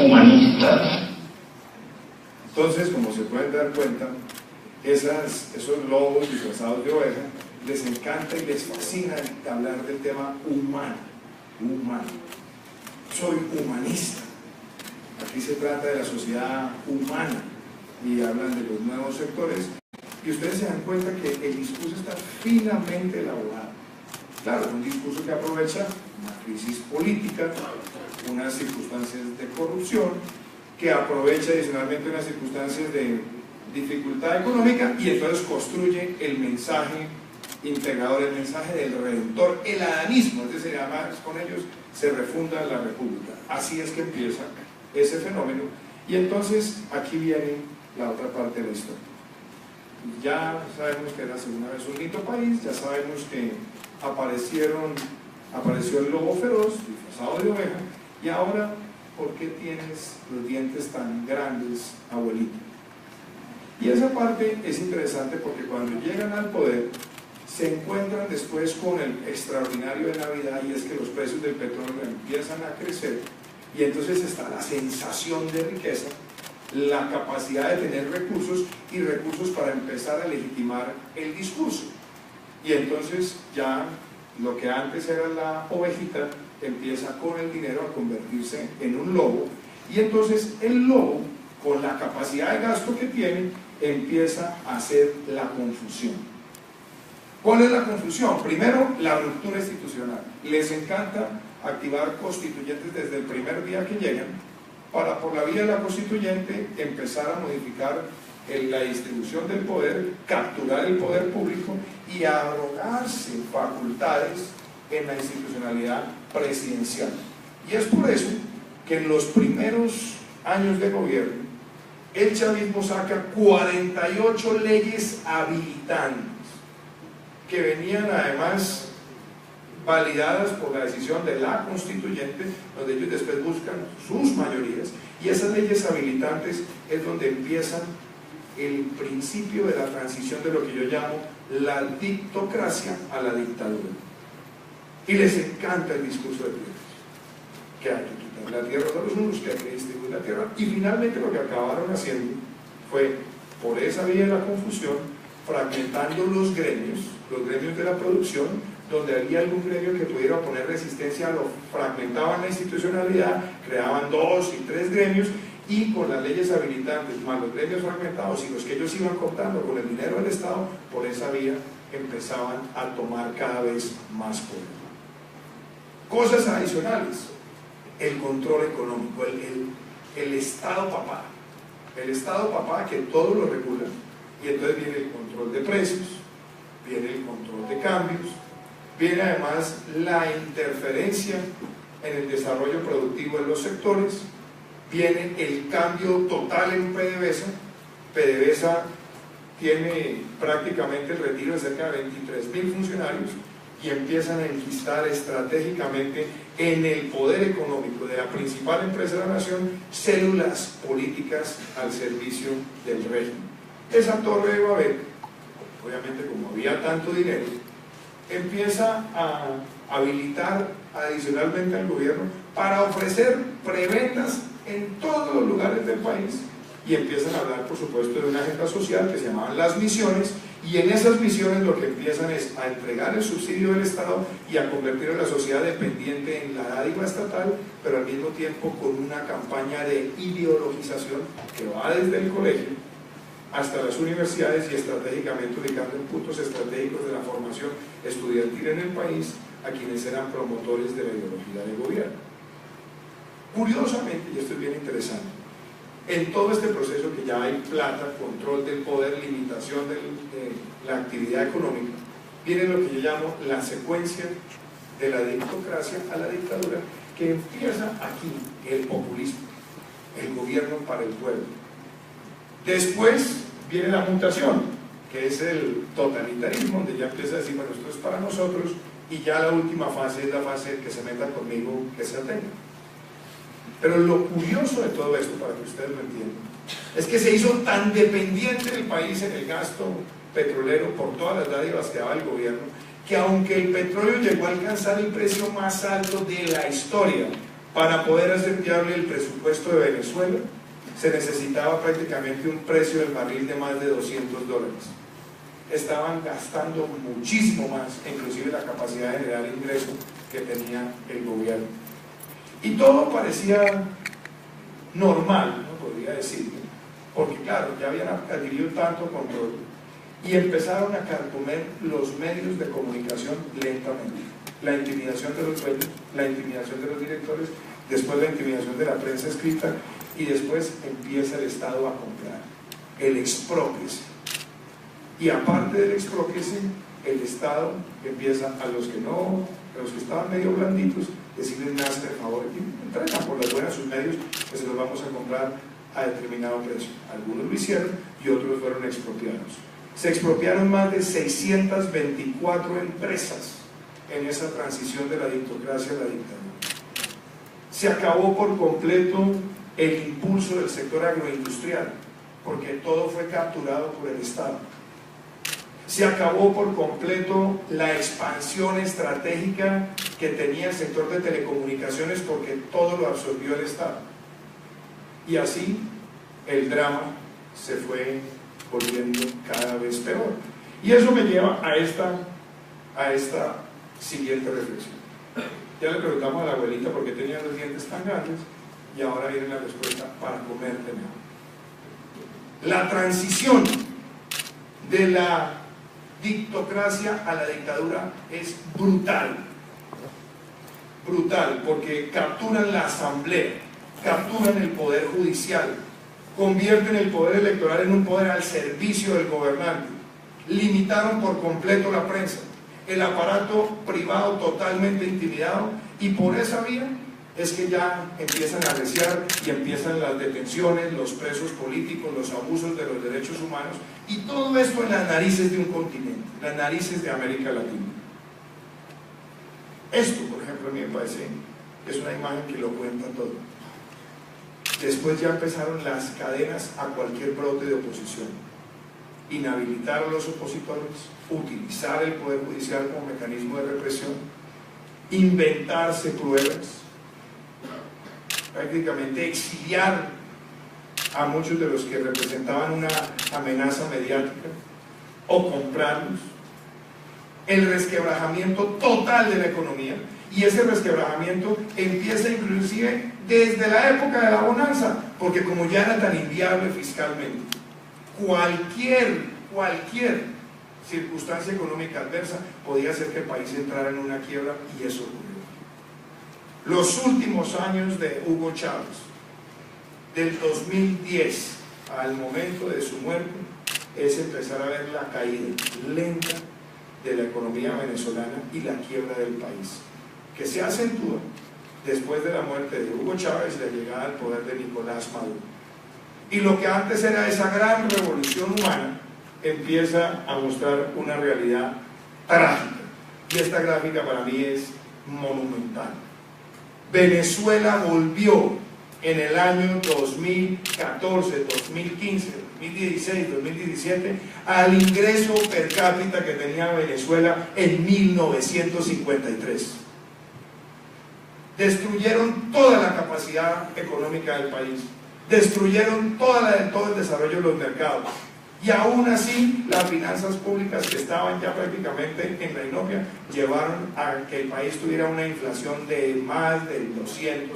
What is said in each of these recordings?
humanistas. Entonces, como se pueden dar cuenta, esos lobos disfrazados de oveja les encanta y les fascina hablar del tema humano. Soy humanista. Aquí se trata de la sociedad humana y hablan de los nuevos sectores y ustedes se dan cuenta que el discurso está finamente elaborado. Claro, un discurso que aprovecha una crisis política, unas circunstancias de corrupción, que aprovecha adicionalmente unas circunstancias de dificultad económica y entonces construye el mensaje integrador, el mensaje del Redentor, el adanismo, es decir, además con ellos se refunda la República. Así es que empieza ese fenómeno y entonces aquí viene la otra parte de la historia. Ya sabemos que era segunda vez un lindo país, ya sabemos que apareció el lobo feroz disfrazado de oveja y ahora, ¿por qué tienes los dientes tan grandes, abuelita? Y esa parte es interesante porque cuando llegan al poder se encuentran después con el extraordinario de Navidad y es que los precios del petróleo empiezan a crecer y entonces está la sensación de riqueza, la capacidad de tener recursos y recursos para empezar a legitimar el discurso. Y entonces ya lo que antes era la ovejita empieza con el dinero a convertirse en un lobo y entonces el lobo, con la capacidad de gasto que tiene, empieza a hacer la confusión. ¿Cuál es la confusión? Primero, la ruptura institucional. Les encanta activar constituyentes desde el primer día que llegan para, por la vía de la constituyente, empezar a modificar la distribución del poder, capturar el poder público y arrogarse facultades en la institucionalidad presidencial. Y es por eso que en los primeros años de gobierno el chavismo saca 48 leyes habilitantes que venían además validadas por la decisión de la constituyente, donde ellos después buscan sus mayorías, y esas leyes habilitantes es donde empiezan el principio de la transición de lo que yo llamo la dictocracia a la dictadura. Y les encanta el discurso de tierras, que hay que quitar la tierra a los unos, que hay que distribuir la tierra, y finalmente lo que acabaron haciendo fue, por esa vía de la confusión, fragmentando los gremios de la producción, donde había algún gremio que pudiera poner resistencia, lo fragmentaban la institucionalidad, creaban 2 y 3 gremios, y con las leyes habilitantes, más los gremios fragmentados y los que ellos iban cortando con el dinero del Estado, por esa vía empezaban a tomar cada vez más poder. Cosas adicionales, el control económico, el Estado papá. El Estado papá que todo lo regula, y entonces viene el control de precios, viene el control de cambios, viene además la interferencia en el desarrollo productivo de los sectores, viene el cambio total en PDVSA. PDVSA tiene prácticamente el retiro de cerca de 23.000 funcionarios y empiezan a enquistar estratégicamente en el poder económico de la principal empresa de la nación células políticas al servicio del régimen. Esa torre de Babel, obviamente como había tanto dinero, empieza a habilitar adicionalmente al gobierno para ofrecer prebendas en todos los lugares del país y empiezan a hablar, por supuesto, de una agenda social que se llamaban las misiones, y en esas misiones lo que empiezan es a entregar el subsidio del Estado y a convertir a la sociedad dependiente en la dádiva estatal, pero al mismo tiempo con una campaña de ideologización que va desde el colegio hasta las universidades y estratégicamente ubicando en puntos estratégicos de la formación estudiantil en el país a quienes eran promotores de la ideología del gobierno. Curiosamente, y esto es bien interesante, en todo este proceso que ya hay plata, control del poder, limitación de la actividad económica, viene lo que yo llamo la secuencia de la dictocracia a la dictadura, que empieza aquí, el populismo, el gobierno para el pueblo. Después viene la mutación, que es el totalitarismo, donde ya empieza a decir, bueno, esto es para nosotros, y ya la última fase es la fase que se meta conmigo, que se atenga. Pero lo curioso de todo esto, para que ustedes lo entiendan, es que se hizo tan dependiente del país en el gasto petrolero por todas las dádivas que daba el gobierno, que aunque el petróleo llegó a alcanzar el precio más alto de la historia, Para poder hacer viable el presupuesto de Venezuela, se necesitaba prácticamente un precio del barril de más de $200. Estaban gastando muchísimo más, inclusive la capacidad de generar ingresos que tenía el gobierno. Y todo parecía normal, no podría decirlo, porque claro, ya habían adquirido tanto control y empezaron a carcomer los medios de comunicación lentamente. La intimidación de los dueños, la intimidación de los directores, después la intimidación de la prensa escrita, y después empieza el Estado a comprar, el exprópiese. Y aparte del exprópiese, el Estado empieza a los que estaban medio blanditos, decirles: me hacen el favor, y traigan por las buenas sus medios, que se los vamos a comprar a determinado precio. Algunos lo hicieron y otros fueron expropiados. Se expropiaron más de 624 empresas en esa transición de la dictocracia a la dictadura. Se acabó por completo el impulso del sector agroindustrial, porque todo fue capturado por el Estado. Se acabó por completo la expansión estratégica que tenía el sector de telecomunicaciones, porque todo lo absorbió el Estado. Y así el drama se fue volviendo cada vez peor. Y eso me lleva a esta siguiente reflexión. Ya le preguntamos a la abuelita por qué tenía los dientes tan grandes, y ahora viene la respuesta: para comer de mejor. La transición de la dictocracia a la dictadura es brutal, porque capturan la asamblea, capturan el poder judicial, convierten el poder electoral en un poder al servicio del gobernante, limitaron por completo la prensa, el aparato privado totalmente intimidado, y por esa vía es que ya empiezan a arreciar y empiezan las detenciones, los presos políticos, los abusos de los derechos humanos, y todo esto en las narices de un continente, las narices de América Latina. Esto, por ejemplo, a mí me parece que es una imagen que lo cuenta todo. Después ya empezaron las cadenas a cualquier brote de oposición, inhabilitar a los opositores, utilizar el Poder Judicial como mecanismo de represión, inventarse pruebas, prácticamente exiliar a muchos de los que representaban una amenaza mediática, o comprarlos, el resquebrajamiento total de la economía. Y ese resquebrajamiento empieza inclusive desde la época de la bonanza, porque como ya era tan inviable fiscalmente, cualquier circunstancia económica adversa podía hacer que el país entrara en una quiebra, y eso ocurrió. Los últimos años de Hugo Chávez, del 2010 al momento de su muerte, es empezar a ver la caída lenta de la economía venezolana y la quiebra del país, que se acentúa después de la muerte de Hugo Chávez y la llegada al poder de Nicolás Maduro. Y lo que antes era esa gran revolución humana empieza a mostrar una realidad trágica, y esta gráfica para mí es monumental. Venezuela volvió en el año 2014, 2015, 2016, 2017 al ingreso per cápita que tenía Venezuela en 1953. Destruyeron toda la capacidad económica del país, destruyeron todo el desarrollo de los mercados, y aún así las finanzas públicas, que estaban ya prácticamente en la inopia, llevaron a que el país tuviera una inflación de más del 200%.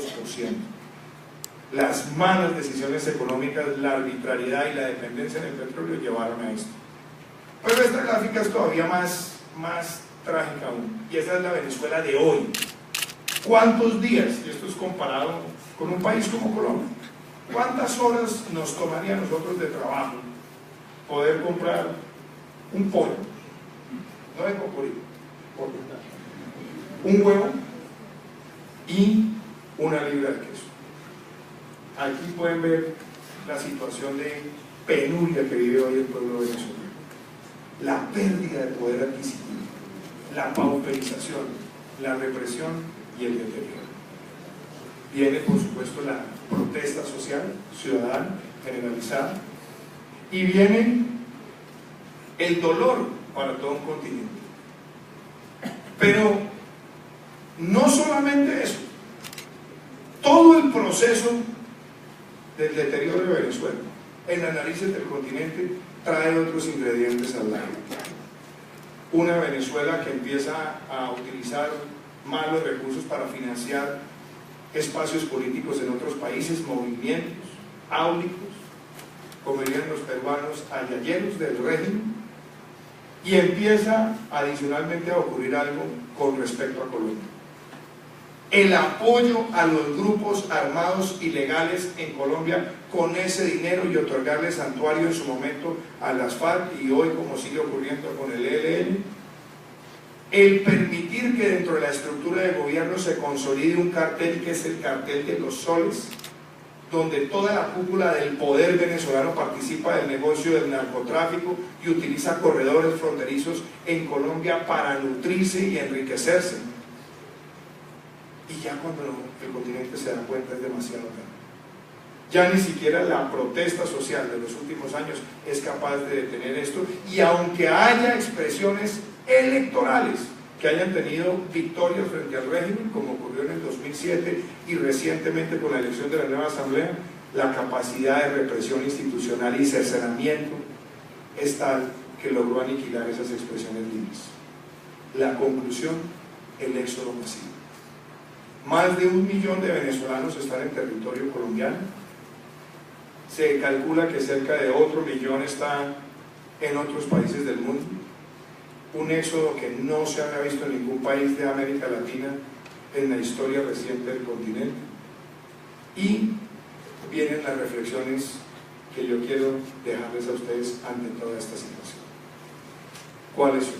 Las malas decisiones económicas, la arbitrariedad y la dependencia en el petróleo llevaron a esto. Pero esta gráfica es todavía más trágica aún, y esa es la Venezuela de hoy. ¿Cuántos días, y esto es comparado con un país como Colombia, cuántas horas nos tomaría a nosotros de trabajo poder comprar un pollo, no de cocodrilo, un huevo y una libra de queso? Aquí pueden ver la situación de penuria que vive hoy el pueblo venezolano, la pérdida de poder adquisitivo, la pauperización, la represión y el deterioro. Viene, por supuesto, la protesta social, ciudadana, generalizada, y viene el dolor para todo un continente. Pero no solamente eso, todo el proceso del deterioro de Venezuela en las narices del continente trae otros ingredientes al lado. Una Venezuela que empieza a utilizar malos recursos para financiar espacios políticos en otros países, movimientos áulicos, como dirían los peruanos, ayayeros del régimen, y empieza adicionalmente a ocurrir algo con respecto a Colombia. El apoyo a los grupos armados ilegales en Colombia con ese dinero y otorgarle santuario en su momento a las FARC y hoy, como sigue ocurriendo con el ELN, el permitir que dentro de la estructura de gobierno se consolide un cartel que es el cartel de los soles, donde toda la cúpula del poder venezolano participa del negocio del narcotráfico y utiliza corredores fronterizos en Colombia para nutrirse y enriquecerse. Y ya cuando el continente se da cuenta es demasiado tarde. Ya ni siquiera la protesta social de los últimos años es capaz de detener esto, y aunque haya expresiones electorales que hayan tenido victorias frente al régimen, como ocurrió en el 2007 y recientemente con la elección de la nueva asamblea, la capacidad de represión institucional y cercenamiento es tal que logró aniquilar esas expresiones libres. La conclusión, el éxodo masivo. Más de 1 millón de venezolanos están en territorio colombiano. Se calcula que cerca de otro millón están en otros países del mundo. Un éxodo que no se había visto en ningún país de América Latina en la historia reciente del continente. Y vienen las reflexiones que yo quiero dejarles a ustedes ante toda esta situación. ¿Cuáles son?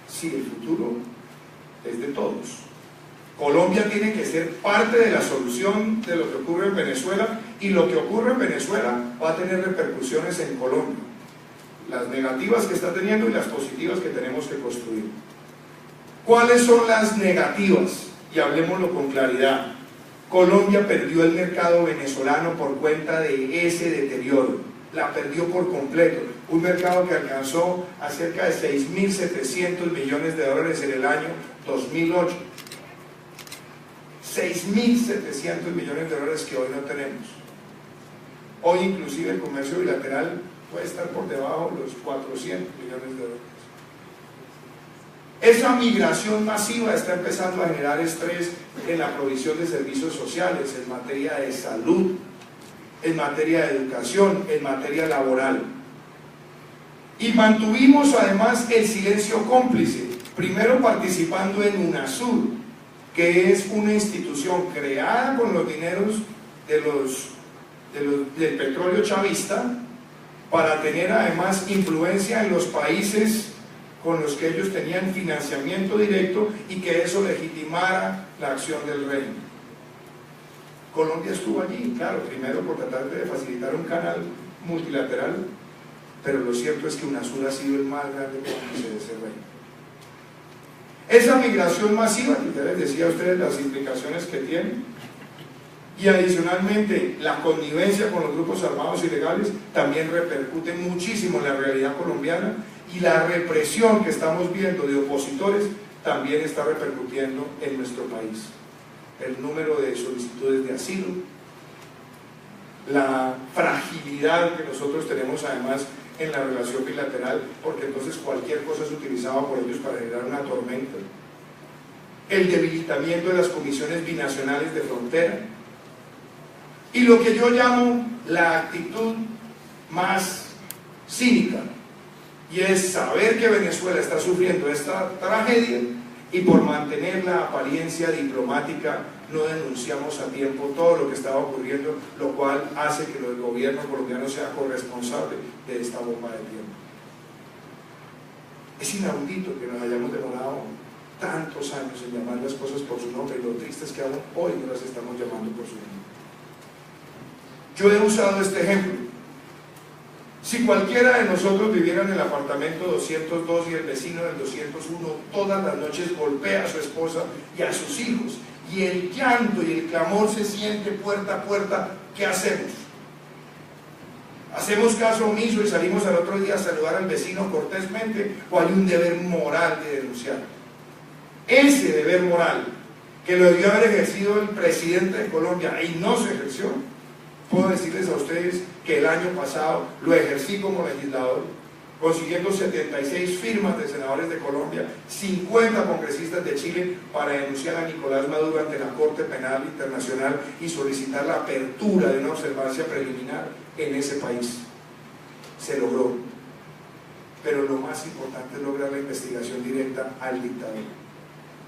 Si el futuro es de todos. Colombia tiene que ser parte de la solución de lo que ocurre en Venezuela, y lo que ocurre en Venezuela va a tener repercusiones en Colombia, las negativas que está teniendo y las positivas que tenemos que construir. ¿Cuáles son las negativas? Y hablemoslo con claridad. Colombia perdió el mercado venezolano por cuenta de ese deterioro, la perdió por completo. Un mercado que alcanzó a cerca de 6.700 millones de dólares en el año 2008. 6.700 millones de dólares que hoy no tenemos. Hoy inclusive el comercio bilateral puede estar por debajo de los 400 millones de dólares. Esa migración masiva está empezando a generar estrés en la provisión de servicios sociales, en materia de salud, en materia de educación, en materia laboral. Y mantuvimos además el silencio cómplice, primero participando en UNASUR, que es una institución creada con los dineros del petróleo chavista para tener además influencia en los países con los que ellos tenían financiamiento directo y que eso legitimara la acción del régimen. Colombia estuvo allí, claro, primero por tratar de facilitar un canal multilateral, pero lo cierto es que UNASUR ha sido el más grande cómplice de ese régimen. Esa migración masiva, que ya les decía a ustedes las implicaciones que tiene, y adicionalmente la connivencia con los grupos armados ilegales, también repercute muchísimo en la realidad colombiana, y la represión que estamos viendo de opositores también está repercutiendo en nuestro país. El número de solicitudes de asilo, la fragilidad que nosotros tenemos además en la relación bilateral, porque entonces cualquier cosa es utilizada por ellos para generar una tormenta, el debilitamiento de las comisiones binacionales de frontera, y lo que yo llamo la actitud más cínica, y es saber que Venezuela está sufriendo esta tragedia y por mantener la apariencia diplomática no denunciamos a tiempo todo lo que estaba ocurriendo, lo cual hace que el gobierno colombiano sea corresponsable de esta bomba de tiempo. Es inaudito que nos hayamos demorado tantos años en llamar las cosas por su nombre, y lo triste es que aún hoy no las estamos llamando por su nombre. Yo he usado este ejemplo. Si cualquiera de nosotros viviera en el apartamento 202 y el vecino del 201 todas las noches golpea a su esposa y a sus hijos, y el llanto y el clamor se siente puerta a puerta, ¿qué hacemos? ¿Hacemos caso omiso y salimos al otro día a saludar al vecino cortésmente, o hay un deber moral de denunciar? Ese deber moral que lo debió haber ejercido el presidente de Colombia y no se ejerció. Puedo decirles a ustedes que el año pasado lo ejercí como legislador, consiguiendo 76 firmas de senadores de Colombia, 50 congresistas de Chile, para denunciar a Nicolás Maduro ante la Corte Penal Internacional y solicitar la apertura de una observancia preliminar en ese país. Se logró, pero lo más importante es lograr la investigación directa al dictador.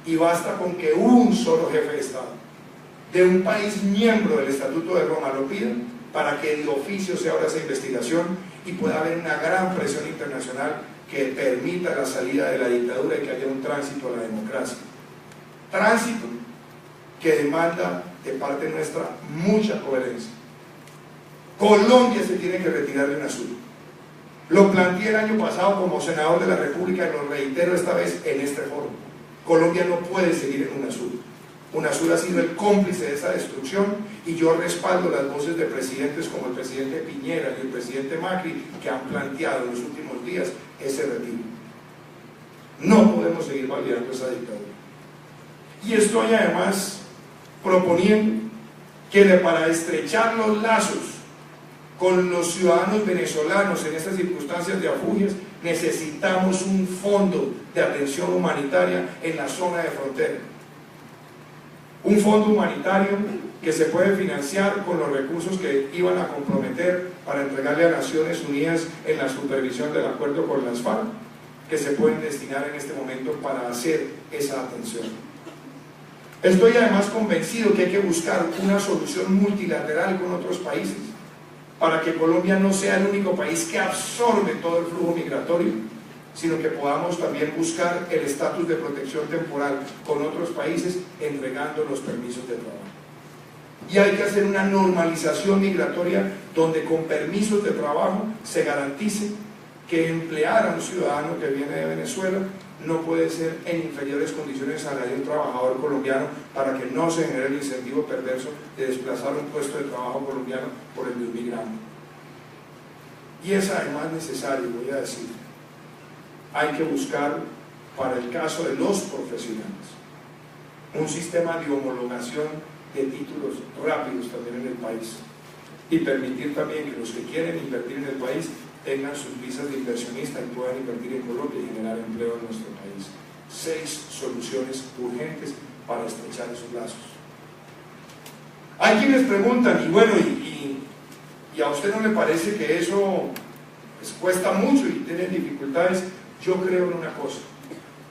Y basta con que un solo jefe de Estado de un país miembro del Estatuto de Roma lo pida para que de oficio se abra esa investigación y pueda haber una gran presión internacional que permita la salida de la dictadura y que haya un tránsito a la democracia. Tránsito que demanda de parte nuestra mucha coherencia. Colombia se tiene que retirar de UNASUR. Lo planteé el año pasado como senador de la República y lo reitero esta vez en este foro. Colombia no puede seguir en UNASUR. UNASUR ha sido el cómplice de esa destrucción y yo respaldo las voces de presidentes como el presidente Piñera y el presidente Macri que han planteado en los últimos días ese retiro. No podemos seguir validando esa dictadura. Y estoy además proponiendo que para estrechar los lazos con los ciudadanos venezolanos en estas circunstancias de afugias necesitamos un fondo de atención humanitaria en la zona de frontera. Un fondo humanitario que se puede financiar con los recursos que iban a comprometer para entregarle a Naciones Unidas en la supervisión del acuerdo con las FARC, que se pueden destinar en este momento para hacer esa atención. Estoy además convencido que hay que buscar una solución multilateral con otros países para que Colombia no sea el único país que absorbe todo el flujo migratorio, sino que podamos también buscar el estatus de protección temporal con otros países entregando los permisos de trabajo. Y hay que hacer una normalización migratoria donde con permisos de trabajo se garantice que emplear a un ciudadano que viene de Venezuela no puede ser en inferiores condiciones a la de un trabajador colombiano, para que no se genere el incentivo perverso de desplazar un puesto de trabajo colombiano por el de un migrante. Y es además necesario, voy a decir, hay que buscar para el caso de los profesionales un sistema de homologación de títulos rápidos también en el país y permitir también que los que quieren invertir en el país tengan sus visas de inversionista y puedan invertir en Colombia y generar empleo en nuestro país. 6 soluciones urgentes para estrechar esos lazos. Hay quienes preguntan, y bueno, y a usted no le parece que eso pues cuesta mucho y tienen dificultades. Yo creo en una cosa: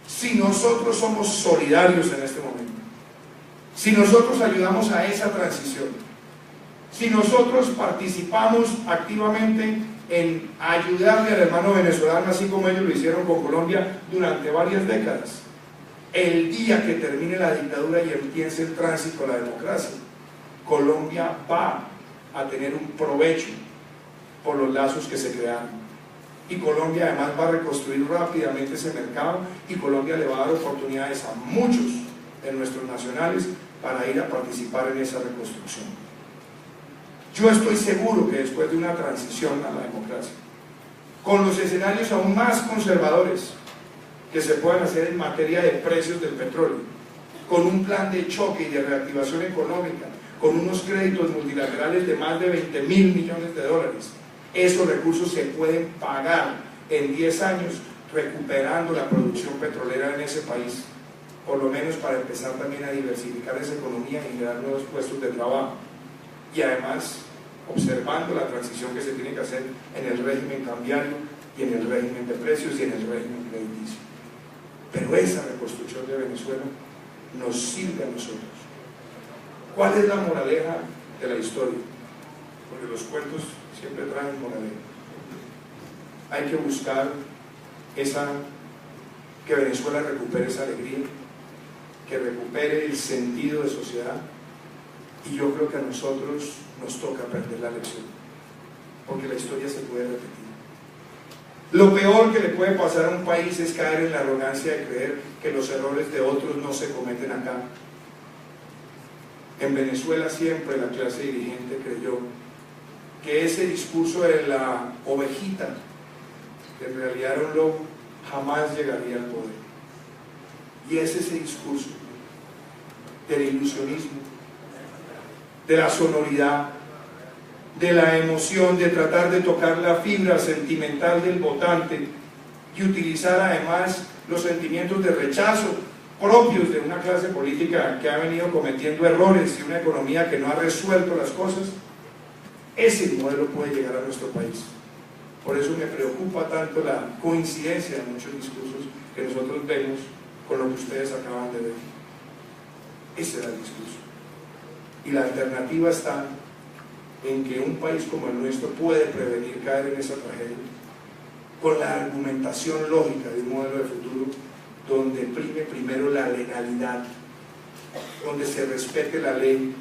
si nosotros somos solidarios en este momento, si nosotros ayudamos a esa transición, si nosotros participamos activamente en ayudarle al hermano venezolano, así como ellos lo hicieron con Colombia durante varias décadas, el día que termine la dictadura y empiece el tránsito a la democracia, Colombia va a tener un provecho por los lazos que se crearon. Y Colombia además va a reconstruir rápidamente ese mercado, y Colombia le va a dar oportunidades a muchos de nuestros nacionales para ir a participar en esa reconstrucción. Yo estoy seguro que después de una transición a la democracia, con los escenarios aún más conservadores que se puedan hacer en materia de precios del petróleo, con un plan de choque y de reactivación económica, con unos créditos multilaterales de más de $20.000 millones, esos recursos se pueden pagar en 10 años recuperando la producción petrolera en ese país, por lo menos para empezar también a diversificar esa economía y generar nuevos puestos de trabajo, y además observando la transición que se tiene que hacer en el régimen cambiario y en el régimen de precios y en el régimen crediticio. Pero esa reconstrucción de Venezuela nos sirve a nosotros. ¿Cuál es la moraleja de la historia? Porque los cuentos siempre traen moraleja. Hay que buscar que Venezuela recupere esa alegría, que recupere el sentido de sociedad, y yo creo que a nosotros nos toca aprender la lección, porque la historia se puede repetir. Lo peor que le puede pasar a un país es caer en la arrogancia de creer que los errores de otros no se cometen acá. En Venezuela siempre la clase dirigente creyó que ese discurso de la ovejita, que en realidad era un lobo, jamás llegaría al poder. Y es ese discurso del ilusionismo, de la sonoridad, de la emoción, de tratar de tocar la fibra sentimental del votante y utilizar además los sentimientos de rechazo propios de una clase política que ha venido cometiendo errores y una economía que no ha resuelto las cosas. Ese modelo puede llegar a nuestro país. Por eso me preocupa tanto la coincidencia de muchos discursos que nosotros vemos con lo que ustedes acaban de ver. Ese era el discurso. Y la alternativa está en que un país como el nuestro puede prevenir caer en esa tragedia con la argumentación lógica de un modelo de futuro donde prime primero la legalidad, donde se respete la ley,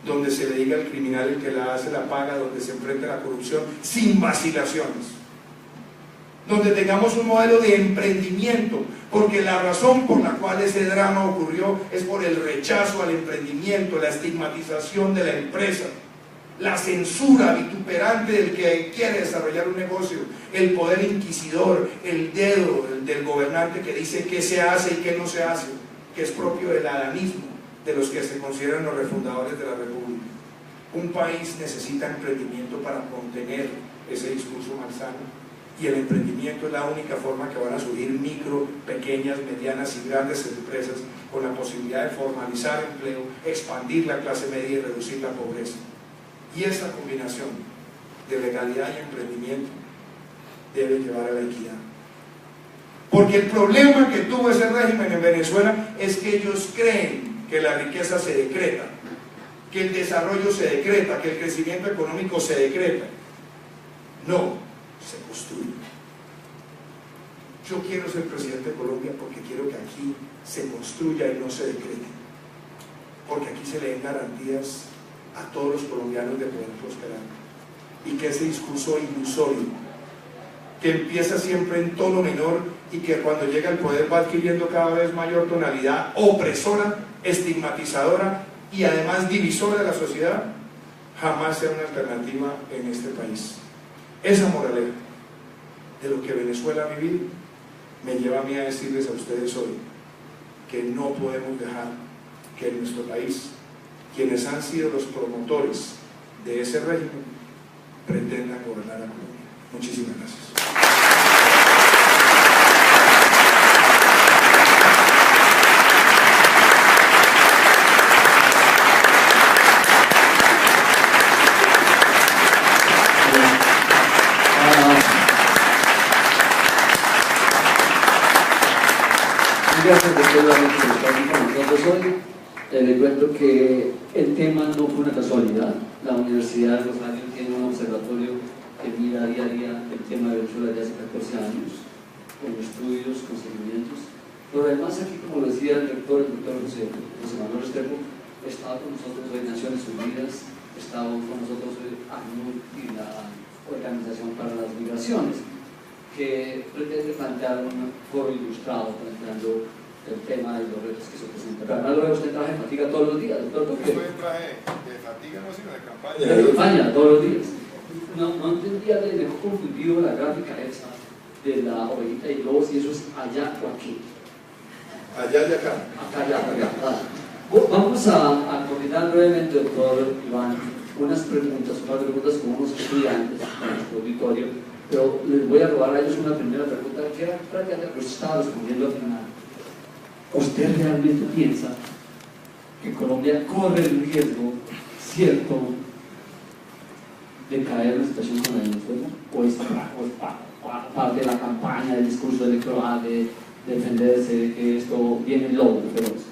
donde se le diga al criminal el que la hace la paga, donde se enfrente la corrupción sin vacilaciones, donde tengamos un modelo de emprendimiento, porque la razón por la cual ese drama ocurrió es por el rechazo al emprendimiento, la estigmatización de la empresa, la censura vituperante del que quiere desarrollar un negocio, el poder inquisidor, el dedo del gobernante que dice qué se hace y qué no se hace, que es propio del adanismo de los que se consideran los refundadores de la República. Un país necesita emprendimiento para contener ese discurso malsano, y el emprendimiento es la única forma que van a surgir micro, pequeñas, medianas y grandes empresas con la posibilidad de formalizar empleo, expandir la clase media y reducir la pobreza. Y esa combinación de legalidad y emprendimiento debe llevar a la equidad. Porque el problema que tuvo ese régimen en Venezuela es que ellos creen que la riqueza se decreta, que el desarrollo se decreta, que el crecimiento económico se decreta. No, se construye. Yo quiero ser presidente de Colombia porque quiero que aquí se construya y no se decrete. Porque aquí se le den garantías a todos los colombianos de poder prosperar, y que ese discurso ilusorio que empieza siempre en tono menor y que cuando llega al poder va adquiriendo cada vez mayor tonalidad opresora, estigmatizadora y además divisora de la sociedad, jamás sea una alternativa en este país. Esa moraleja de lo que Venezuela ha vivido me lleva a mí a decirles a ustedes hoy que no podemos dejar que en nuestro país quienes han sido los promotores de ese régimen pretendan gobernar a Colombia. Muchísimas gracias. Gracias, doctor, por estar aquí con nosotros hoy. Les cuento que el tema no fue una casualidad. La Universidad de Rosario tiene un observatorio que mira día a día el tema de Venezuela ya hace 14 años, con estudios, con seguimientos. Pero además aquí, como lo decía el rector, el doctor José Manuel Restrepo, estaba con nosotros hoy Naciones Unidas, estaba con nosotros hoy ACNUR y la Organización para las Migraciones, que pretende plantear un foro ilustrado planteando el tema de los retos que se presentan. Pero además lo veo usted en traje de fatiga todos los días, doctor. Yo estoy en traje de fatiga, no, sino de campaña. De campaña, todos los días. No entendía, me dejó confundido la gráfica esa de la ovejita y globos, y eso es allá o aquí. Allá y acá. Acá. Vamos a coordinar brevemente, doctor Iván, unas preguntas con unos estudiantes en nuestro auditorio, pero les voy a robar a ellos una primera pregunta que era prácticamente lo que usted estaba respondiendo al final. ¿Usted realmente piensa que Colombia corre el riesgo cierto de caer en una situación como la de Venezuela? ¿O es parte de la campaña, del discurso electoral de defenderse de que esto viene lobo feroz?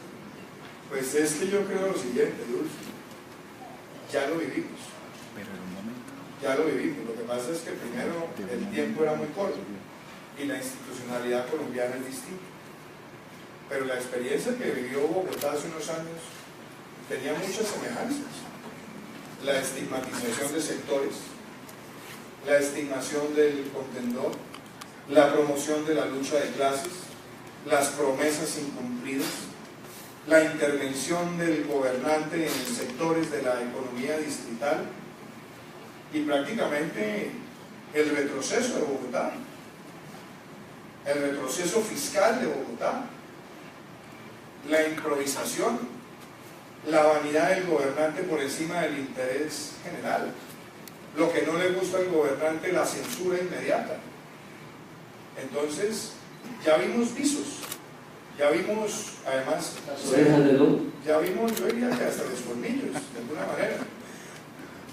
Pues es que yo creo lo siguiente, Dulce. Ya lo vivimos. Ya lo vivimos. Lo que pasa es que primero el tiempo era muy corto y la institucionalidad colombiana es distinta. Pero la experiencia que vivió Bogotá hace unos años tenía muchas semejanzas. La estigmatización de sectores, la estigmación del contendor, la promoción de la lucha de clases, las promesas incumplidas, la intervención del gobernante en sectores de la economía distrital y prácticamente el retroceso de Bogotá, el retroceso fiscal de Bogotá, la improvisación la vanidad del gobernante por encima del interés general. Lo que no le gusta al gobernante, la censura inmediata. Entonces, ya vimos visos, ya vimos, además, ya vimos, yo diría que hasta los colmillos, de alguna manera.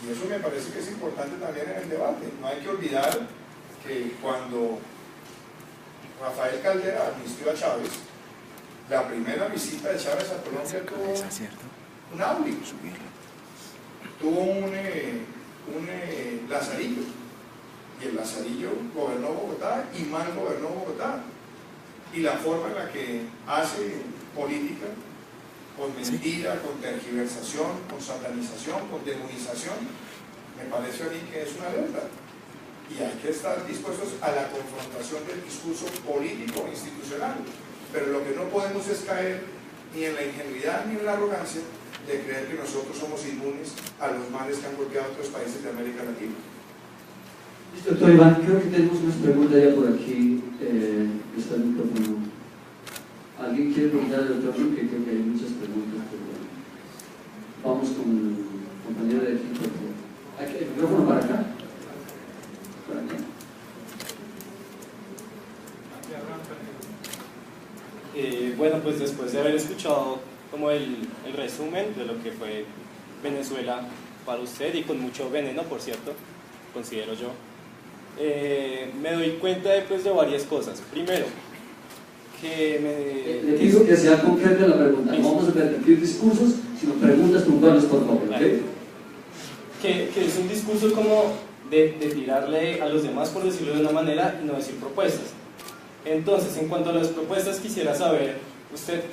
Y eso me parece que es importante también en el debate. No hay que olvidar que cuando Rafael Caldera administró a Chávez, la primera visita de Chávez a Colombia tuvo un Audi, tuvo un Lazarillo, y el Lazarillo gobernó Bogotá y mal gobernó Bogotá, y la forma en la que hace política, con mentira, con tergiversación, con satanización, con demonización, me parece a mí que es una alerta. Y hay que estar dispuestos a la confrontación del discurso político e institucional, pero lo que no podemos es caer ni en la ingenuidad ni en la arrogancia de creer que nosotros somos inmunes a los males que han golpeado a otros países de América Latina. Listo, doctor Iván, creo que tenemos unas preguntas ya por aquí. Está el micrófono. ¿Alguien quiere preguntar al doctor? Que creo que hay muchas preguntas, pero bueno. Vamos con el compañero de aquí, por favor. ¿Hay el micrófono para acá? ¿Para acá? Bueno, pues después de haber escuchado como el resumen de lo que fue Venezuela para usted, y con mucho veneno, por cierto, considero yo, me doy cuenta de varias cosas. Primero, que le pido que sea concreta la pregunta. No vamos a repetir discursos, sino preguntas puntuales, por favor. ¿Okay? Que es un discurso como de tirarle a los demás, por decirlo de una manera, y no decir propuestas. Entonces, en cuanto a las propuestas, quisiera saber usted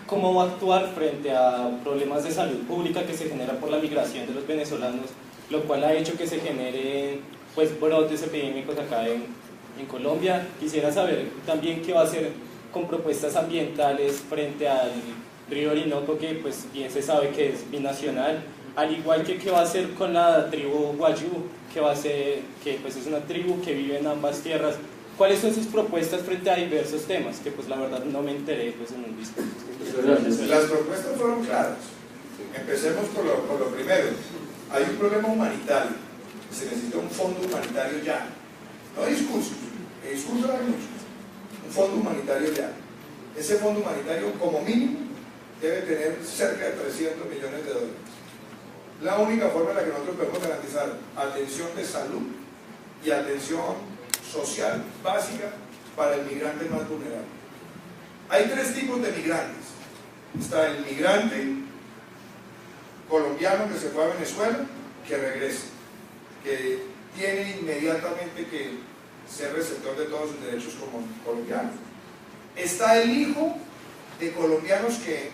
cómo va a actuar frente a problemas de salud pública que se generan por la migración de los venezolanos, lo cual ha hecho que se generen pues brotes epidémicos acá en Colombia. Quisiera saber también qué va a hacer con propuestas ambientales frente al río Orinoco, que pues bien se sabe que es binacional, al igual que qué va a hacer con la tribu Guayú, que pues es una tribu que vive en ambas tierras. ¿Cuáles son sus propuestas frente a diversos temas? Que pues la verdad no me enteré pues en un discurso. Las propuestas fueron claras. Empecemos por lo primero. Hay un problema humanitario. Se necesita un fondo humanitario ya. No discursos. El discurso hay mucho. Un fondo humanitario ya. Ese fondo humanitario como mínimo debe tener cerca de 300 millones de dólares. La única forma en la que nosotros podemos garantizar atención de salud y atención social básica para el migrante más vulnerable. Hay tres tipos de migrantes. Está el migrante colombiano que se fue a Venezuela, que regresa, que tiene inmediatamente que ser receptor de todos sus derechos como colombiano. Está el hijo de colombianos que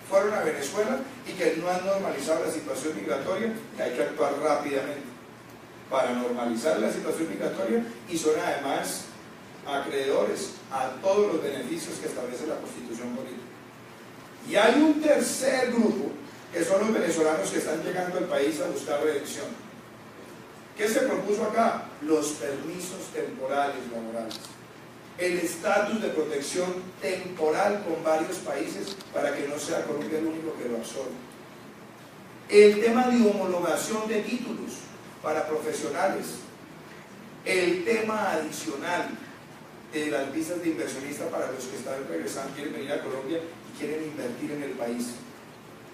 fueron a Venezuela y que no han normalizado la situación migratoria, que hay que actuar rápidamente para normalizar la situación migratoria, y son además acreedores a todos los beneficios que establece la Constitución política. Y hay un tercer grupo, que son los venezolanos que están llegando al país a buscar redención. ¿Qué se propuso acá? Los permisos temporales laborales, el estatus de protección temporal con varios países para que no sea Colombia el único que lo absorbe, el tema de homologación de títulos para profesionales, el tema adicional de las visas de inversionista para los que están regresando, quieren venir a Colombia y quieren invertir en el país.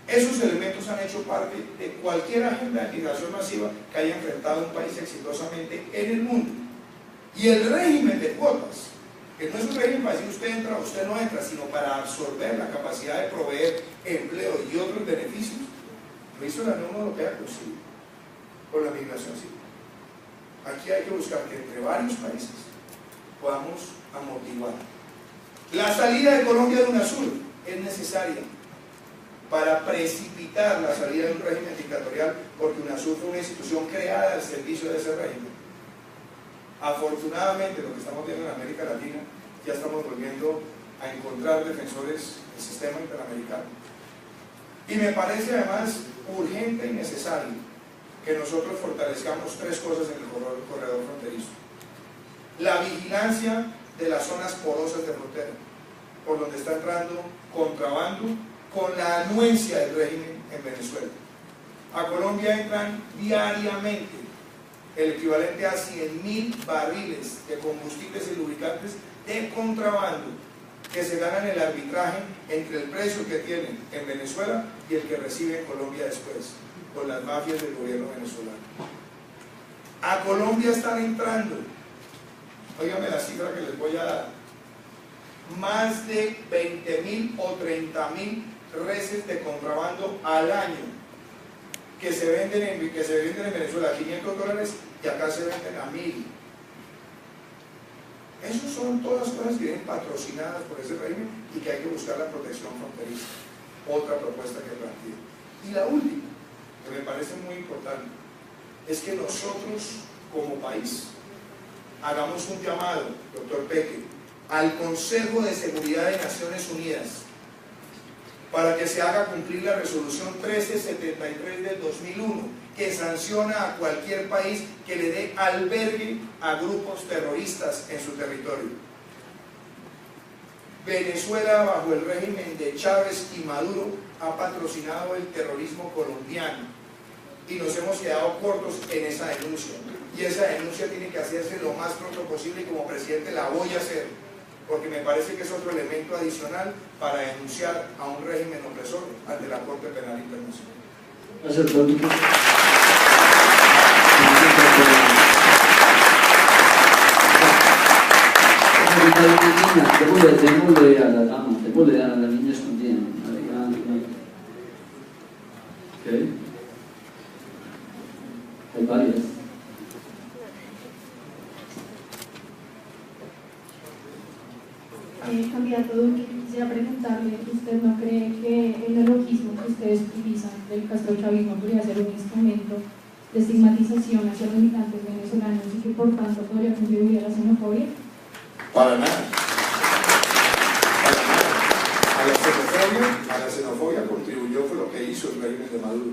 Esos elementos han hecho parte de cualquier agenda de migración masiva que haya enfrentado un país exitosamente en el mundo. Y el régimen de cuotas, que no es un régimen para decir usted entra o usted no entra, sino para absorber la capacidad de proveer empleo y otros beneficios, lo hizo la Unión Europea con la migración civil. Aquí hay que buscar que entre varios países podamos amortiguar. La salida de Colombia de UNASUR es necesaria para precipitar la salida de un régimen dictatorial, porque UNASUR fue una institución creada al servicio de ese régimen. Afortunadamente, lo que estamos viendo en América Latina, ya estamos volviendo a encontrar defensores del sistema interamericano. Y me parece además urgente y necesario que nosotros fortalezcamos tres cosas en el corredor fronterizo. La vigilancia de las zonas porosas de frontera, por donde está entrando contrabando con la anuencia del régimen en Venezuela. A Colombia entran diariamente el equivalente a 100.000 barriles de combustibles y lubricantes de contrabando que se ganan el arbitraje entre el precio que tienen en Venezuela y el que recibe en Colombia después, con las mafias del gobierno venezolano. A Colombia están entrando, óigame la cifra que les voy a dar, más de 20.000 o 30.000 reses de contrabando al año que se venden en Venezuela a $500 y acá se venden a 1.000. Esas son todas cosas que vienen patrocinadas por ese régimen y que hay que buscar la protección fronteriza. Otra propuesta que planteo. Y la última, que me parece muy importante, es que nosotros como país hagamos un llamado, doctor Peque, al Consejo de Seguridad de Naciones Unidas para que se haga cumplir la resolución 1373 del 2001, que sanciona a cualquier país que le dé albergue a grupos terroristas en su territorio. Venezuela, bajo el régimen de Chávez y Maduro, ha patrocinado el terrorismo colombiano y nos hemos quedado cortos en esa denuncia. Y esa denuncia tiene que hacerse lo más pronto posible y como presidente la voy a hacer, porque me parece que es otro elemento adicional para denunciar a un régimen opresor ante la Corte Penal Internacional. Démosle a la dama, démosle a la niña escondida. Okay. Hay varias. Candidato Duque, quisiera preguntarle, ¿usted no cree que el neologismo que ustedes utilizan del castrochavismo podría ser un instrumento de estigmatización hacia los migrantes venezolanos y que por tanto podría contribuir a la xenofobia? Para nada. A la xenofobia contribuyó fue lo que hizo el régimen de Maduro.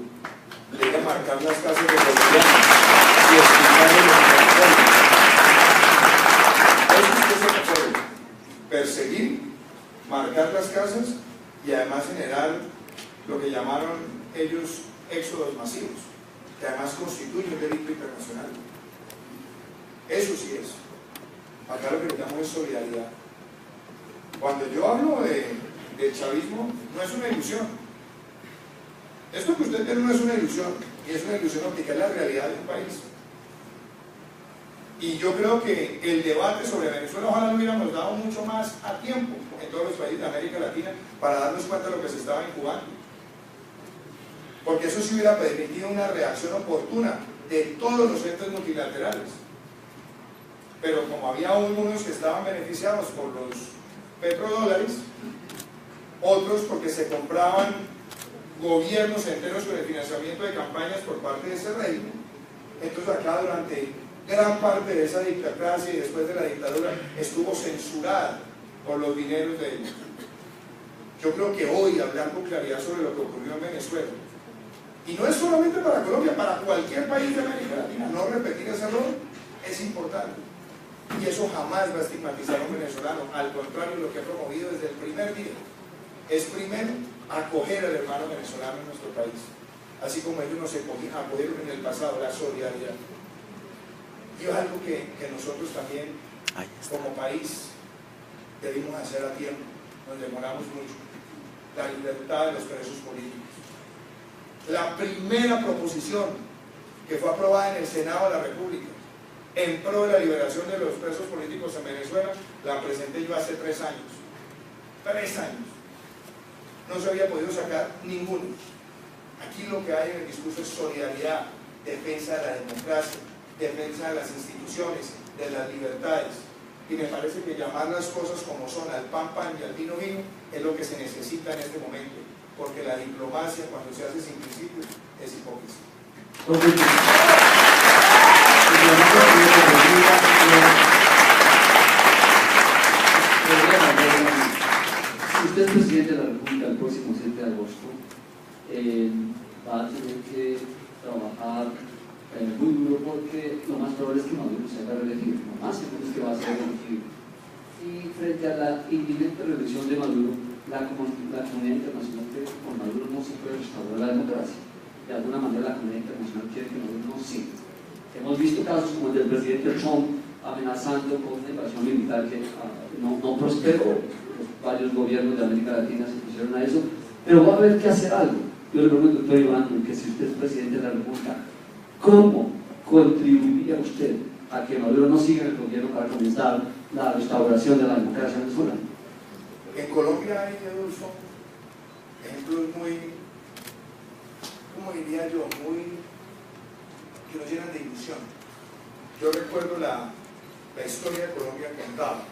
Le iba a marcar las casas de colombianos y explicarle lo que perseguir, marcar las casas y además generar lo que llamaron ellos éxodos masivos, que además constituye un delito internacional. Eso sí es. Acá lo que necesitamos es solidaridad. Cuando yo hablo del chavismo, no es una ilusión. Esto que usted tiene no es una ilusión, y es una ilusión óptica, es la realidad de un país. Y yo creo que el debate sobre Venezuela ojalá lo hubiéramos dado mucho más a tiempo en todos los países de América Latina para darnos cuenta de lo que se estaba incubando. Porque eso sí hubiera permitido una reacción oportuna de todos los entes multilaterales. Pero como había unos que estaban beneficiados por los petrodólares, otros porque se compraban gobiernos enteros con el financiamiento de campañas por parte de ese régimen, entonces acá durante gran parte de esa dictacracia y después de la dictadura estuvo censurada por los dineros de ellos. Yo creo que hoy hablar con claridad sobre lo que ocurrió en Venezuela, y no es solamente para Colombia, para cualquier país de América Latina, no repetir ese error es importante. Y eso jamás va a estigmatizar a un venezolano, al contrario, lo que he promovido desde el primer día es primero acoger al hermano venezolano en nuestro país, así como ellos nos acogieron en el pasado, la solidaridad. Y es algo que nosotros también, como país, debimos hacer a tiempo, nos demoramos mucho. La libertad de los presos políticos. La primera proposición que fue aprobada en el Senado de la República en pro de la liberación de los presos políticos en Venezuela, la presenté yo hace 3 años. 3 años. No se había podido sacar ninguno. Aquí lo que hay en el discurso es solidaridad, defensa de la democracia, defensa de las instituciones, de las libertades. Y me parece que llamar las cosas como son, al pan pan y al vino vino, es lo que se necesita en este momento, porque la diplomacia, cuando se hace sin principios, es hipocresía. Si usted es presidente de la República el próximo 7 de agosto, va a tener que trabajar muy duro porque lo más probable es que Maduro se haga reelegir, lo más seguro es que va a ser reelegido. Y frente a la inminente reelección de Maduro, la comunidad internacional cree que con Maduro no se puede restaurar la democracia. De alguna manera la comunidad internacional quiere que Maduro no siga. Hemos visto casos como el del presidente Trump amenazando con una invasión militar que no prosperó. Varios gobiernos de América Latina se pusieron a eso, pero va a haber que hacer algo. Yo le pregunto al doctor Iván, que si usted es presidente de la República, ¿cómo contribuiría usted a que Maduro no siga en el gobierno para comenzar la restauración de la democracia venezolana? En Colombia hay, Adolfo, ejemplos muy, ¿cómo diría yo? Que nos llenan de ilusión. Yo recuerdo la historia de Colombia contada,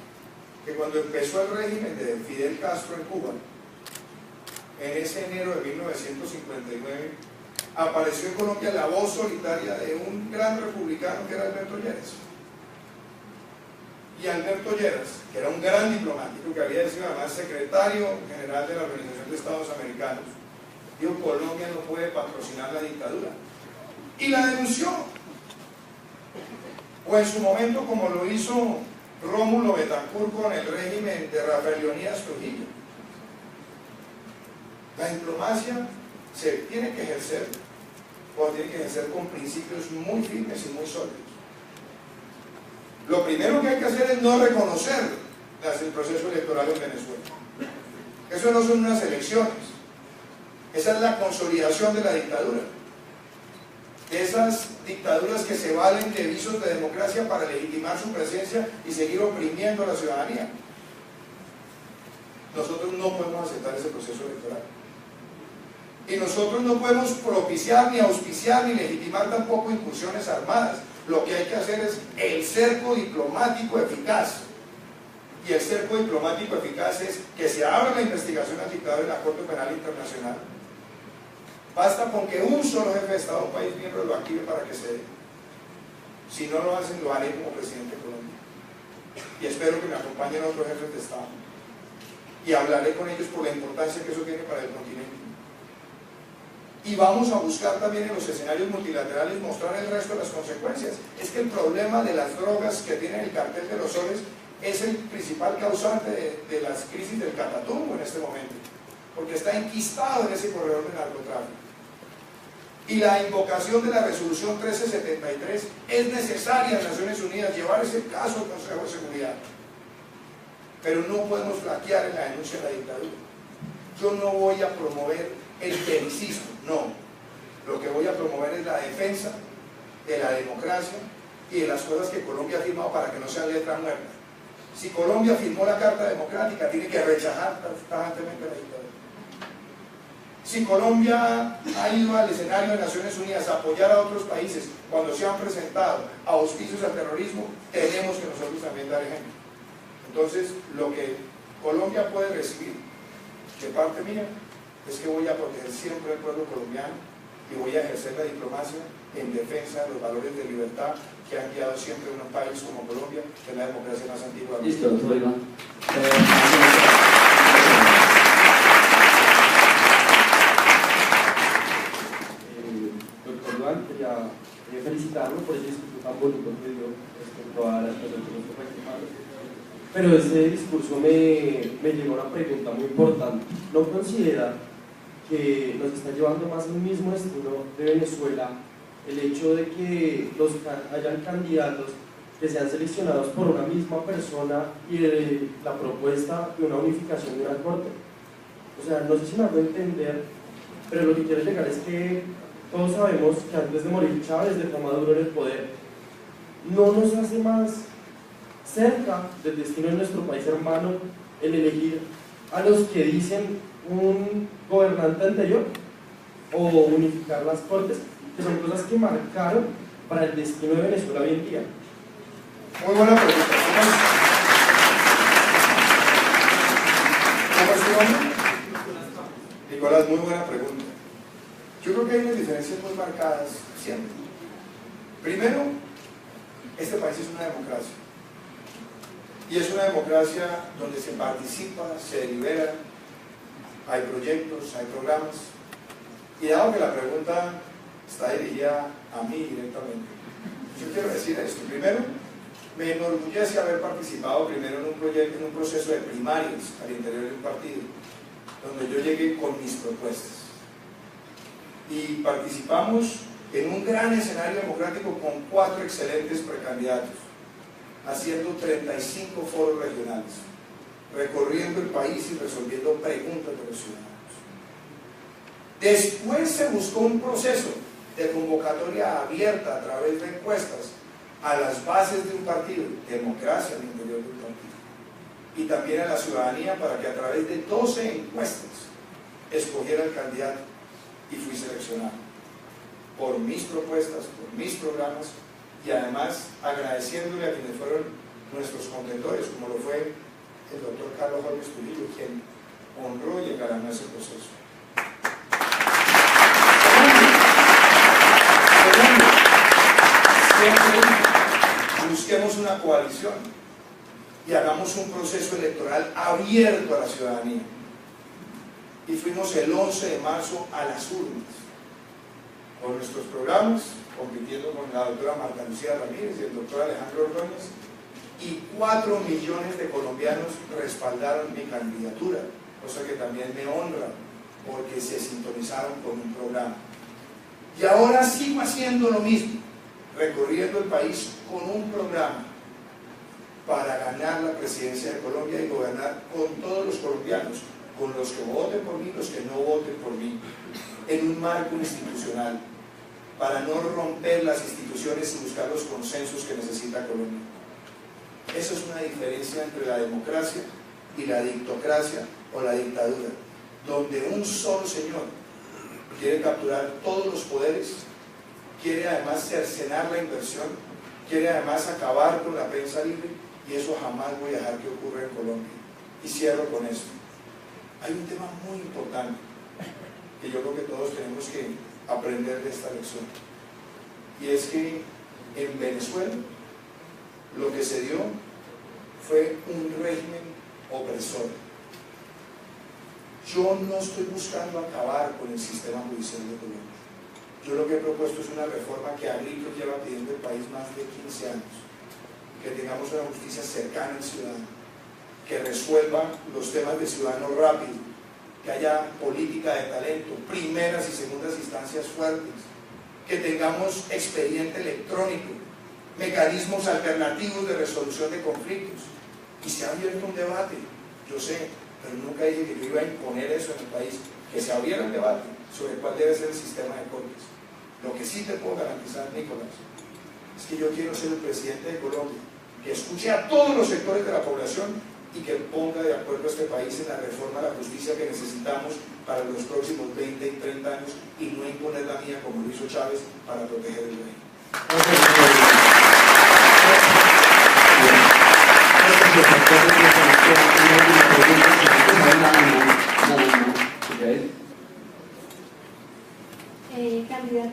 que cuando empezó el régimen de Fidel Castro en Cuba, en ese enero de 1959, apareció en Colombia la voz solitaria de un gran republicano que era Alberto Lleras. Y Alberto Lleras, que era un gran diplomático, que había sido además secretario general de la Organización de Estados Americanos, dijo: Colombia no puede patrocinar la dictadura. Y la denunció. O en su momento, como lo hizo Rómulo Betancourt con el régimen de Rafael Leónidas Trujillo. La diplomacia se tiene que ejercer, o tiene que ejercer con principios muy firmes y muy sólidos. Lo primero que hay que hacer es no reconocer el proceso electoral en Venezuela. Eso no son unas elecciones, esa es la consolidación de la dictadura. Esas dictaduras que se valen de visos de democracia para legitimar su presencia y seguir oprimiendo a la ciudadanía. Nosotros no podemos aceptar ese proceso electoral. Y nosotros no podemos propiciar, ni auspiciar, ni legitimar tampoco incursiones armadas. Lo que hay que hacer es el cerco diplomático eficaz. Y el cerco diplomático eficaz es que se abra la investigación al dictador en la Corte Penal Internacional. Basta con que un solo jefe de Estado, un país miembro, lo active para que se dé. Si no lo hacen, lo haré como presidente de Colombia. Y espero que me acompañen otros jefes de Estado. Y hablaré con ellos por la importancia que eso tiene para el continente. Y vamos a buscar también en los escenarios multilaterales mostrar el resto de las consecuencias. Es que el problema de las drogas que tiene el cartel de los soles es el principal causante de las crisis del Catatumbo en este momento, porque está enquistado en ese corredor de narcotráfico. Y la invocación de la resolución 1373 es necesaria en Naciones Unidas, llevar ese caso al Consejo de Seguridad. Pero no podemos flaquear en la denuncia de la dictadura. Yo no voy a promover el belicismo, no. Lo que voy a promover es la defensa de la democracia y de las cosas que Colombia ha firmado para que no sean letra muerta. Si Colombia firmó la Carta Democrática, tiene que rechazar tajantemente la dictadura. Si Colombia ha ido al escenario de Naciones Unidas a apoyar a otros países cuando se han presentado a auspicios al terrorismo, tenemos que nosotros también dar ejemplo. Entonces, lo que Colombia puede recibir de parte mía es que voy a proteger siempre al pueblo colombiano y voy a ejercer la diplomacia en defensa de los valores de libertad que han guiado siempre a un país como Colombia, que es la democracia más antigua. Listo, doctor Iván. Doctor Iván, quería felicitarlo por ese discurso tan bonito que dio respecto a las cosas que nos reclamamos. Pero ese discurso me llevó a una pregunta muy importante. ¿No considera que nos está llevando más al mismo destino de Venezuela el hecho de que hayan candidatos que sean seleccionados por una misma persona y la propuesta de una unificación de una corte? O sea, no sé si me hago entender, pero lo que quiero llegar es que todos sabemos que antes de morir Chávez dejó a Maduro en el poder. ¿No nos hace más cerca del destino de nuestro país hermano el elegir a los que dicen un gobernante anterior o unificar las cortes, que son cosas que marcaron para el destino de Venezuela hoy en día? Muy buena pregunta. ¿Cómo es tu nombre? Nicolás, muy buena pregunta. Yo creo que hay unas diferencias muy marcadas siempre. Primero, este país es una democracia. Y es una democracia donde se participa, se delibera, hay proyectos, hay programas. Y dado que la pregunta está dirigida a mí directamente, yo quiero decir esto. Primero, me enorgullece haber participado primero en un proceso de primarias al interior de un partido. donde yo llegué con mis propuestas. Y participamos en un gran escenario democrático con 4 excelentes precandidatos, haciendo 35 foros regionales, recorriendo el país y resolviendo preguntas de los ciudadanos. Después se buscó un proceso de convocatoria abierta a través de encuestas a las bases de un partido, democracia al interior de un partido, y también a la ciudadanía para que a través de 12 encuestas escogiera el candidato, y fui seleccionado por mis propuestas, por mis programas, y además agradeciéndole a quienes fueron nuestros contendores, como lo fue el doctor Carlos Jorge Turillo, quien honró y engalanó ese proceso. Siempre busquemos una coalición y hagamos un proceso electoral abierto a la ciudadanía. Y fuimos el 11 de marzo a las urnas con nuestros programas, compitiendo con la doctora Marta Lucía Ramírez y el doctor Alejandro Ordóñez, y 4 millones de colombianos respaldaron mi candidatura, cosa que también me honra porque se sintonizaron con un programa. Y ahora sigo haciendo lo mismo, recorriendo el país con un programa para ganar la presidencia de Colombia y gobernar con todos los colombianos, con los que voten por mí, los que no voten por mí, en un marco institucional, para no romper las instituciones y buscar los consensos que necesita Colombia. Eso es una diferencia entre la democracia y la dictocracia o la dictadura, donde un solo señor quiere capturar todos los poderes, quiere además cercenar la inversión, quiere además acabar con la prensa libre, y eso jamás voy a dejar que ocurra en Colombia. Y cierro con esto. Hay un tema muy importante que yo creo que todos tenemos que aprender de esta lección, y es que en Venezuela lo que se dio fue un régimen opresor. Yo no estoy buscando acabar con el sistema judicial de Colombia. Yo lo que he propuesto es una reforma que a gritos lleva pidiendo el país más de 15 años, que tengamos una justicia cercana al ciudadano, que resuelva los temas de ciudadano rápido, que haya política de talento, primeras y segundas instancias fuertes, que tengamos expediente electrónico, mecanismos alternativos de resolución de conflictos. Y se ha abierto un debate, yo sé, pero nunca dije que yo iba a imponer eso en el país, que se abriera un debate sobre cuál debe ser el sistema de cortes. Lo que sí te puedo garantizar, Nicolás, es que yo quiero ser el presidente de Colombia, que escuche a todos los sectores de la población y que ponga de acuerdo a este país en la reforma a la justicia que necesitamos para los próximos 20 y 30 años, y no imponer la mía como lo hizo Chávez para proteger el rey. Candidato,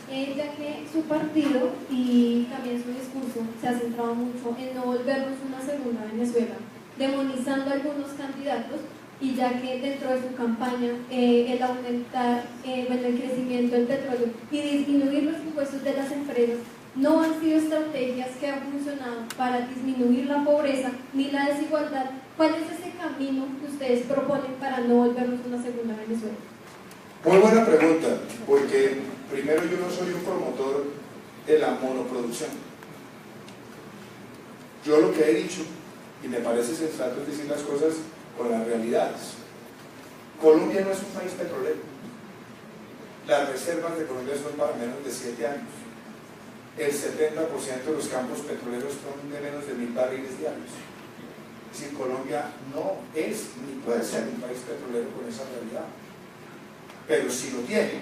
ya que su partido y también su discurso se ha centrado mucho en no volvernos una segunda Venezuela, demonizando a algunos candidatos, y ya que dentro de su campaña el aumentar el crecimiento del petróleo y disminuir los impuestos de las empresas no han sido estrategias que han funcionado para disminuir la pobreza ni la desigualdad, ¿cuál es ese camino que ustedes proponen para no volvernos una segunda Venezuela? Muy buena pregunta, porque primero yo no soy un promotor de la monoproducción. Yo lo que he dicho, y me parece sensato, es decir las cosas con las realidades. Colombia no es un país petrolero. Las reservas de Colombia son para menos de 7 años. El 70% de los campos petroleros son de menos de 1000 barriles diarios. Es decir, Colombia no es ni puede ser un país petrolero con esa realidad. Pero si lo tiene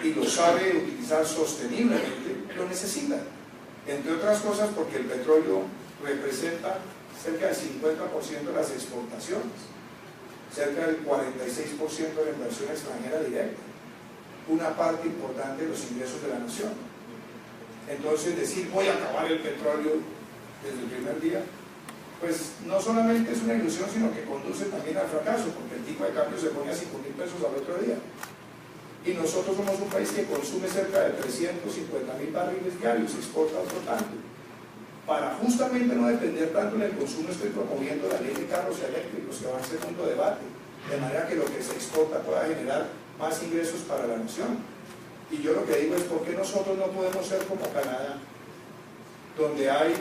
y lo sabe utilizar sosteniblemente, lo necesita. Entre otras cosas porque el petróleo representa cerca del 50% de las exportaciones, cerca del 46% de la inversión extranjera directa, una parte importante de los ingresos de la nación. Entonces decir voy a acabar el petróleo desde el primer día, pues no solamente es una ilusión, sino que conduce también al fracaso, porque el tipo de cambio se pone a 5.000 pesos al otro día. Y nosotros somos un país que consume cerca de 350.000 barriles diarios, exporta otro tanto. Para justamente no depender tanto en el consumo, estoy promoviendo la ley de carros eléctricos, que va a ser segundo debate, de manera que lo que se exporta pueda generar más ingresos para la nación. Y yo lo que digo es, ¿por qué nosotros no podemos ser como Canadá, donde hay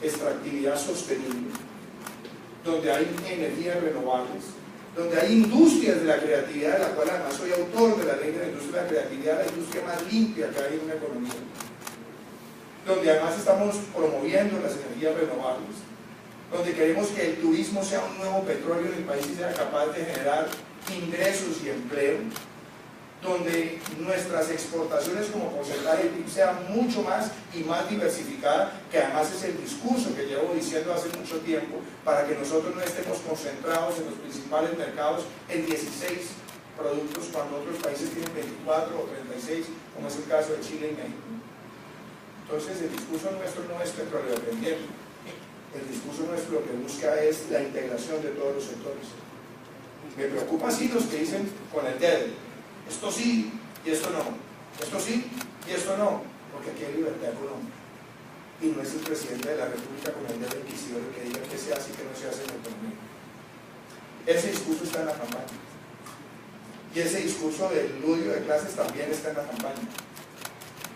extractividad sostenible, donde hay energías renovables, donde hay industrias de la creatividad, de la cual además soy autor de la ley de la industria de la creatividad, la industria más limpia que hay en una economía, donde además estamos promoviendo las energías renovables, donde queremos que el turismo sea un nuevo petróleo en el país y sea capaz de generar ingresos y empleo, donde nuestras exportaciones como porcentaje sean mucho más y más diversificadas, que además es el discurso que llevo diciendo hace mucho tiempo, para que nosotros no estemos concentrados en los principales mercados en 16 productos cuando otros países tienen 24 o 36, como es el caso de Chile y México. Entonces el discurso nuestro no es petróleo dependiente, el discurso nuestro lo que busca es la integración de todos los sectores. Me preocupa sí los que dicen con el dedo, esto sí y esto no, esto sí y esto no, porque aquí hay libertad económica. Y no es el presidente de la República con el dedo inquisidor que diga que se hace y que no se hace en la economía. Ese discurso está en la campaña. Y ese discurso del odio de clases también está en la campaña.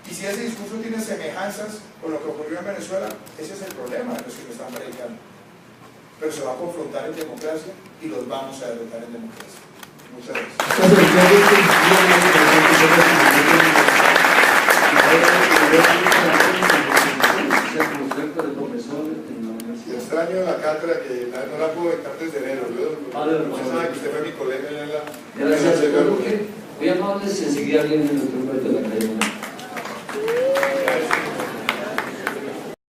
Y si ese discurso tiene semejanzas con lo que ocurrió en Venezuela, ese es el problema de los que lo están predicando. Pero se va a confrontar en democracia y los vamos a derrotar en democracia. Muchas gracias. Extraño la cátedra que no la puedo dictar desde enero. Usted sabe que usted fue mi colega en la... Gracias, muy amables, enseguida viene el otro proyecto de la calle.